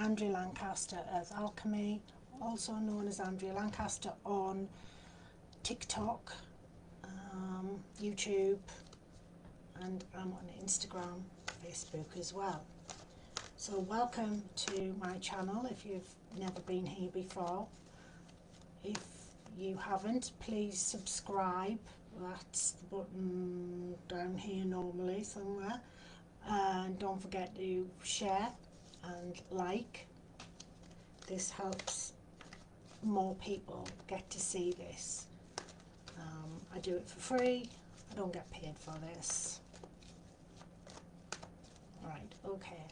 Andrea Lancaster as Alchemy, also known as Andrea Lancaster on TikTok, YouTube, and I'm on Instagram, Facebook as well. So welcome to my channel if you've never been here before. If you haven't, please subscribe. That's the button down here normally somewhere. And don't forget to share and like. This helps more people get to see this. I do it for free. I don't get paid for this. Right, okay.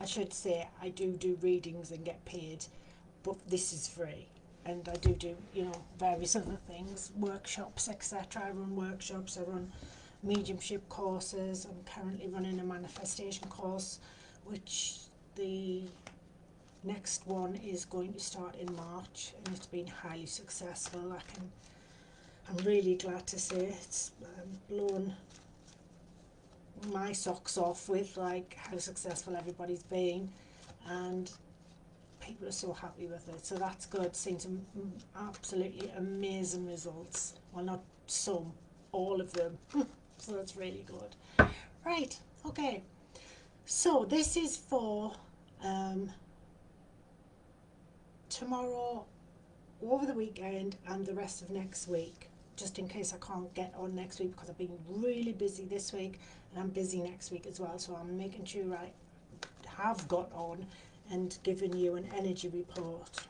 I should say I do readings and get paid, but this is free. And I do, you know, various other things, workshops, etc. I run workshops, I run mediumship courses. I'm currently running a manifestation course, which the next one is going to start in March, and it's been highly successful. I'm really glad to say it's blown my socks off with like how successful everybody's been, and people are so happy with it, so that's good. Seeing some absolutely amazing results. Well, not some, all of them. So that's really good. Right, okay, so this is for tomorrow, over the weekend, and the rest of next week, just in case I can't get on next week, because I've been really busy this week and I'm busy next week as well. So I'm making sure I have got on and given you an energy report.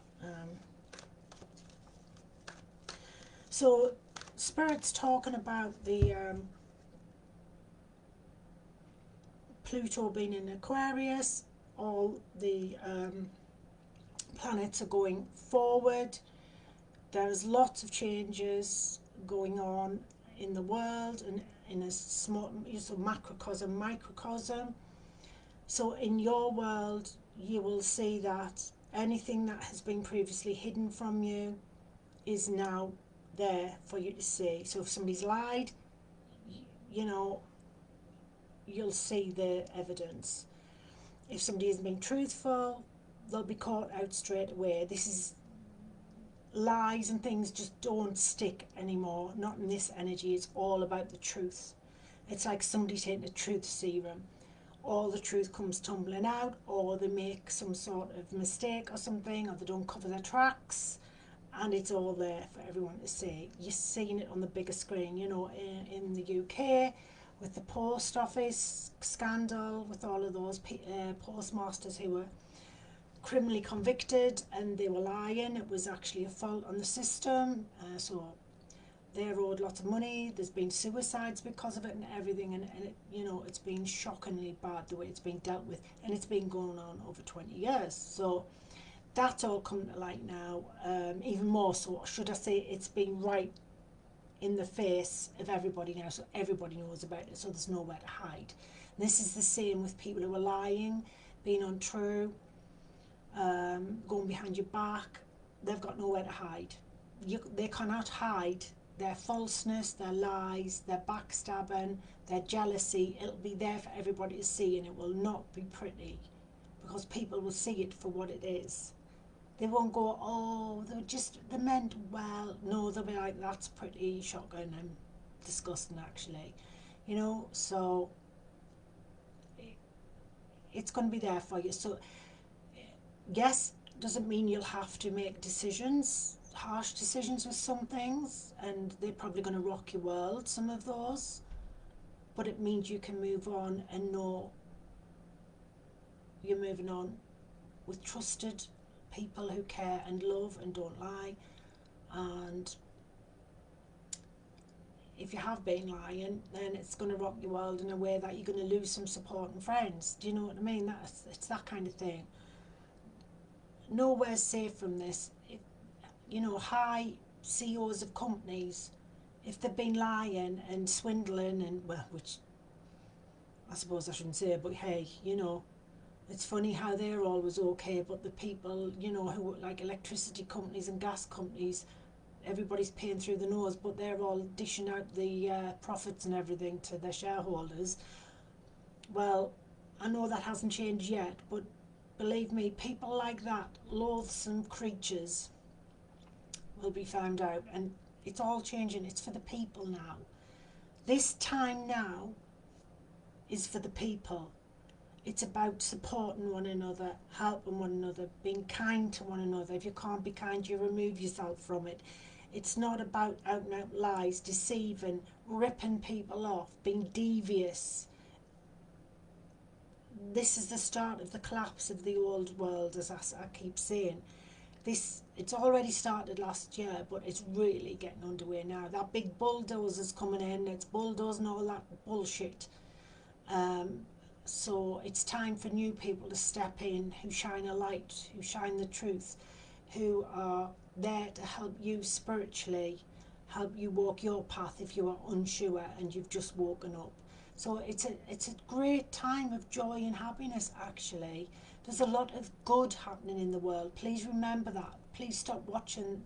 So Spirit's talking about the Pluto being in Aquarius. All the planets are going forward. There's lots of changes going on in the world and in a small, so macrocosm, microcosm. So in your world, you will see that anything that has been previously hidden from you is now there for you to see. So if somebody's lied, you know, you'll see the evidence. If somebody has been truthful, they'll be caught out straight away. This is lies and things just don't stick anymore, not in this energy. It's all about the truth. It's like somebody taking a truth serum. All the truth comes tumbling out, or they make some sort of mistake or something, or they don't cover their tracks, and it's all there for everyone to see. You're seeing it on the bigger screen, you know, in the UK with the post office scandal, with all of those postmasters who were criminally convicted and they were lying. It was actually a fault on the system, so they're owed lots of money. There's been suicides because of it and everything, and it, you know, it's been shockingly bad the way it's been dealt with, and it's been going on over 20 years. So that's all come to light now, even more so, should I say. It's been right in the face of everybody now, so everybody knows about it, so there's nowhere to hide. And this is the same with people who are lying, being untrue, going behind your back. They've got nowhere to hide. They cannot hide their falseness, their lies, their backstabbing, their jealousy. It'll be there for everybody to see, and it will not be pretty, because people will see it for what it is. They won't go, oh, they meant well. No, they'll be like, that's pretty shocking and disgusting, actually, you know. So it's going to be there for you. So yes, doesn't mean you'll have to make decisions, harsh decisions with some things, and they're probably going to rock your world, some of those, but it means you can move on and know you're moving on with trusted people who care and love and don't lie. And if you have been lying, then it's going to rock your world in a way that you're going to lose some support and friends. Do you know what I mean? It's that kind of thing. Nowhere's safe from this. You know, high CEOs of companies, if they've been lying and swindling, and well, which I suppose I shouldn't say, but hey, you know, it's funny how they're always okay, but the people, you know, who like electricity companies and gas companies, everybody's paying through the nose, but they're all dishing out the profits and everything to their shareholders. Well, I know that hasn't changed yet, but believe me, people like that, loathsome creatures, will be found out, and it's all changing. It's for the people now. This time now is for the people. It's about supporting one another, helping one another, being kind to one another. If you can't be kind, you remove yourself from it. It's not about out and out lies, deceiving, ripping people off, being devious. This is the start of the collapse of the old world, as I keep saying. It's already started last year, but it's really getting underway now. That big bulldozer's coming in, it's bulldozing all that bullshit. So it's time for new people to step in who shine a light, who shine the truth, who are there to help you spiritually, help you walk your path if you are unsure and you've just woken up. So it's a great time of joy and happiness, actually. There's a lot of good happening in the world. Please remember that. Please stop watching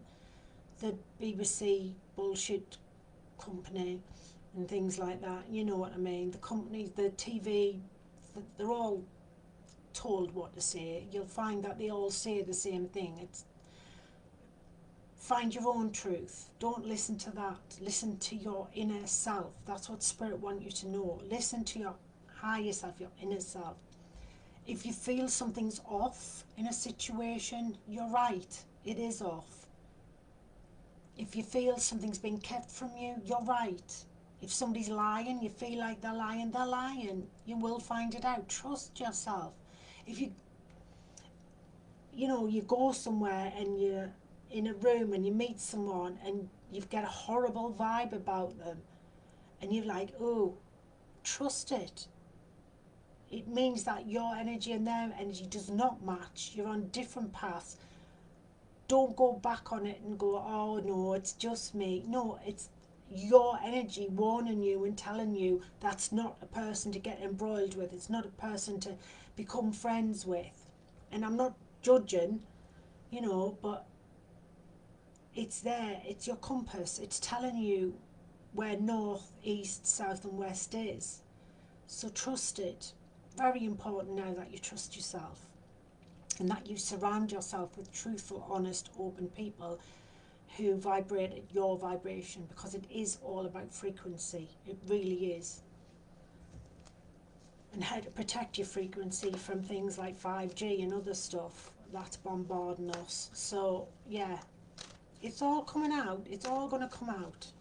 the BBC bullshit company and things like that. You know what I mean. The companies, the TV, they're all told what to say. You'll find that they all say the same thing. It's find your own truth. Don't listen to that. Listen to your inner self. That's what Spirit wants you to know. Listen to your higher self, your inner self. If you feel something's off in a situation, you're right. It is off. If you feel something's being kept from you, you're right. If somebody's lying, you feel like they're lying, they're lying. You will find it out. Trust yourself. If you go somewhere and you're in a room and you meet someone and you've got a horrible vibe about them and you're like, oh, trust it. It means that your energy and their energy does not match. You're on different paths. Don't go back on it and go, oh no, it's just me. No, it's your energy warning you and telling you that's not a person to get embroiled with. It's not a person to become friends with. And I'm not judging, but it's there. It's your compass. It's telling you where north, east, south and west is. So trust it. Very important now that you trust yourself and that you surround yourself with truthful, honest, open people who vibrate at your vibration, because it is all about frequency. It really is. And how to protect your frequency from things like 5G and other stuff that's bombarding us. So yeah, it's all coming out. It's all going to come out.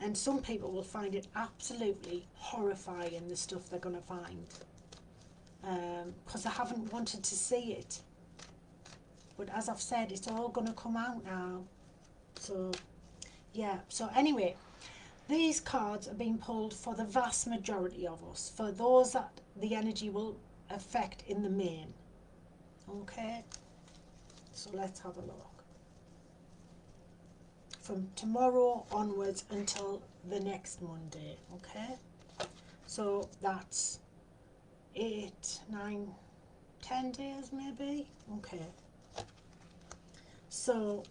And some people will find it absolutely horrifying, the stuff they're going to find, because they haven't wanted to see it. But as I've said, it's all going to come out now. So yeah, so anyway, these cards are being pulled for the vast majority of us, for those that the energy will affect in the main. Okay, so let's have a look. From tomorrow onwards until the next Monday, okay? So that's 8, 9, 10 days maybe, okay? So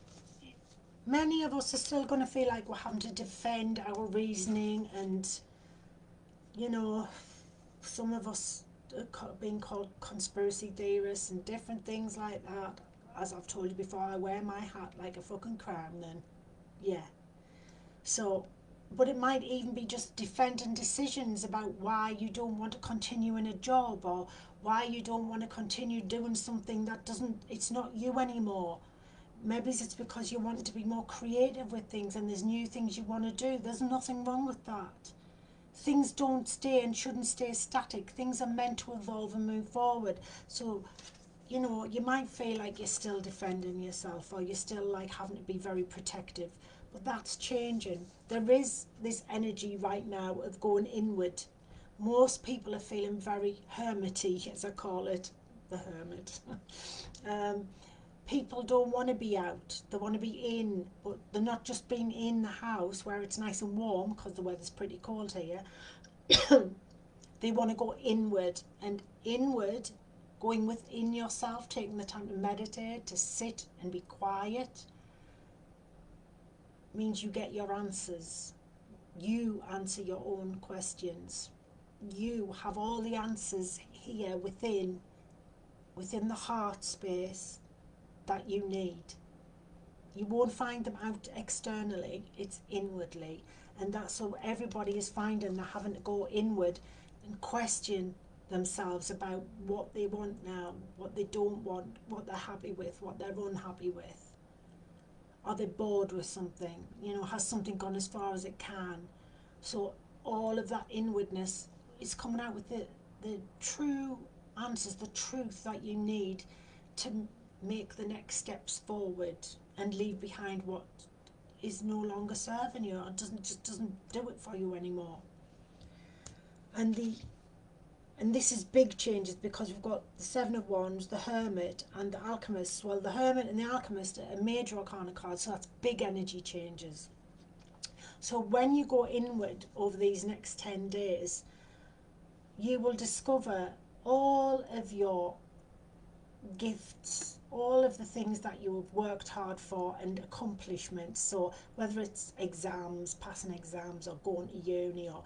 many of us are still going to feel like we're having to defend our reasoning, and some of us are being called conspiracy theorists and different things like that. As I've told you before, I wear my hat like a fucking crown then. Yeah. So, but it might even be just defending decisions about why you don't want to continue in a job, or why you don't want to continue doing something that it's not you anymore. Maybe it's because you want to be more creative with things and there's new things you want to do. There's nothing wrong with that. Things don't stay and shouldn't stay static. Things are meant to evolve and move forward. So, you might feel like you're still defending yourself, or you're still like having to be very protective. But that's changing. There is this energy right now of going inward. Most people are feeling very hermity, as I call it, the hermit. People don't want to be out. They want to be in, but they're not just being in the house where it's nice and warm, because the weather's pretty cold here. They want to go inward, and inward, going within yourself, taking the time to meditate, to sit and be quiet, means you get your answers. You answer your own questions. you have all the answers here within the heart space that you need. You won't find them out externally, it's inwardly. And that's what everybody is finding. They're having to go inward and question themselves about what they want now, what they don't want, what they're happy with, what they're unhappy with. Are they bored with something? You know, has something gone as far as it can? So all of that inwardness is coming out with the true answers, the truth that you need to make the next steps forward and leave behind what is no longer serving you or doesn't do it for you anymore. And this is big changes because we've got the Seven of Wands, the Hermit and the Alchemist. Well, the Hermit and the Alchemist are major arcana cards, so that's big energy changes. So when you go inward over these next 10 days, you will discover all of your gifts, all of the things that you have worked hard for and accomplishments. So whether it's exams, passing exams, or going to uni, or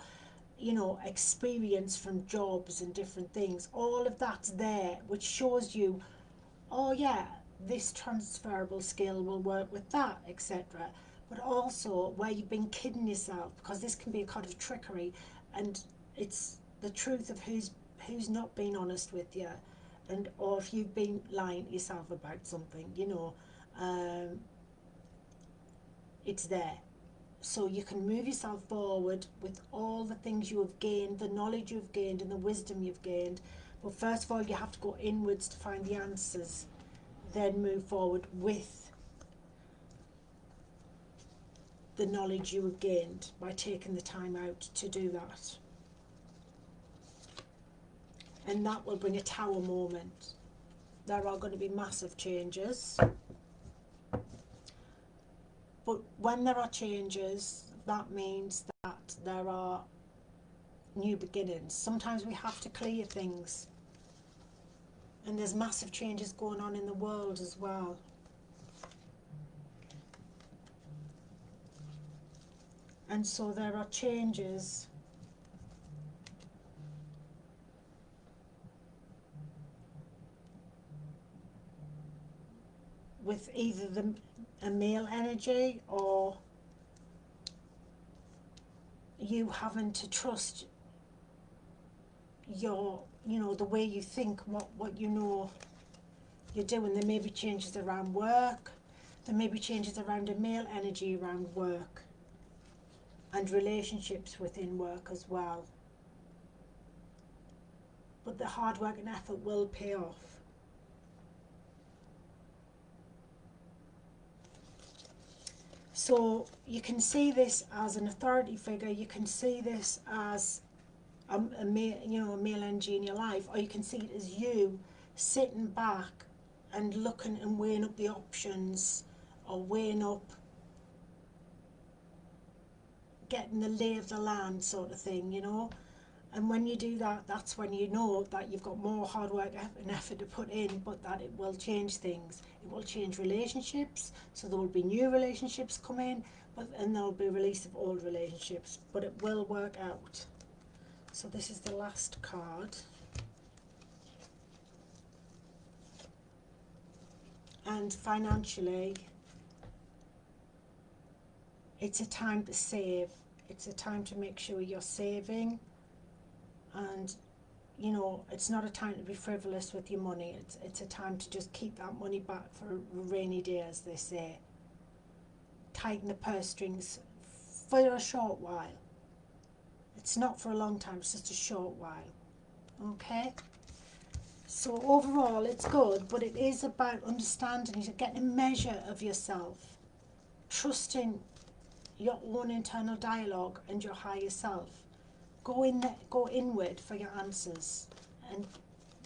you know, experience from jobs and different things, all of that's there, which shows you, oh yeah, this transferable skill will work with that, etc. But also where you've been kidding yourself, because this can be a kind of trickery, and it's the truth of who's not been honest with you, and or if you've been lying to yourself about something, you know, it's there. So you can move yourself forward with all the things you have gained, the knowledge you've gained and the wisdom you've gained. But first of all, you have to go inwards to find the answers, then move forward with the knowledge you have gained by taking the time out to do that. And that will bring a tower moment. There are going to be massive changes. But when there are changes, that means that there are new beginnings. Sometimes we have to clear things. And there's massive changes going on in the world as well. And so there are changes with either a male energy or you having to trust your, you know, the way you think, what you know you're doing. There may be changes around work. There may be changes around a male energy around work and relationships within work as well. But the hard work and effort will pay off. So you can see this as an authority figure. You can see this as a male energy in your life, or you can see it as you sitting back and looking and weighing up the options, or weighing up, getting the lay of the land sort of thing, you know. And when you do that, that's when you know that you've got more hard work and effort to put in, but that it will change things. It will change relationships, so there will be new relationships come in, and there will be release of old relationships, but it will work out. So this is the last card. And financially, it's a time to save. It's a time to make sure you're saving. And, you know, it's not a time to be frivolous with your money. It's a time to just keep that money back for a rainy day, as they say. Tighten the purse strings for a short while. It's not for a long time, it's just a short while. Okay? So overall, it's good, but it is about understanding, getting a measure of yourself, trusting your own internal dialogue and your higher self. Go inward for your answers, and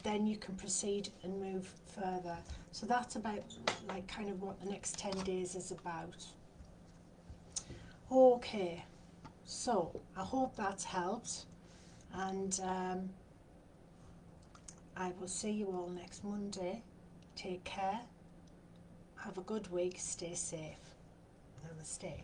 then you can proceed and move further. So that's about, like, kind of what the next 10 days is about. Okay, so I hope that's helped, and I will see you all next Monday. Take care, have a good week, stay safe. Namaste.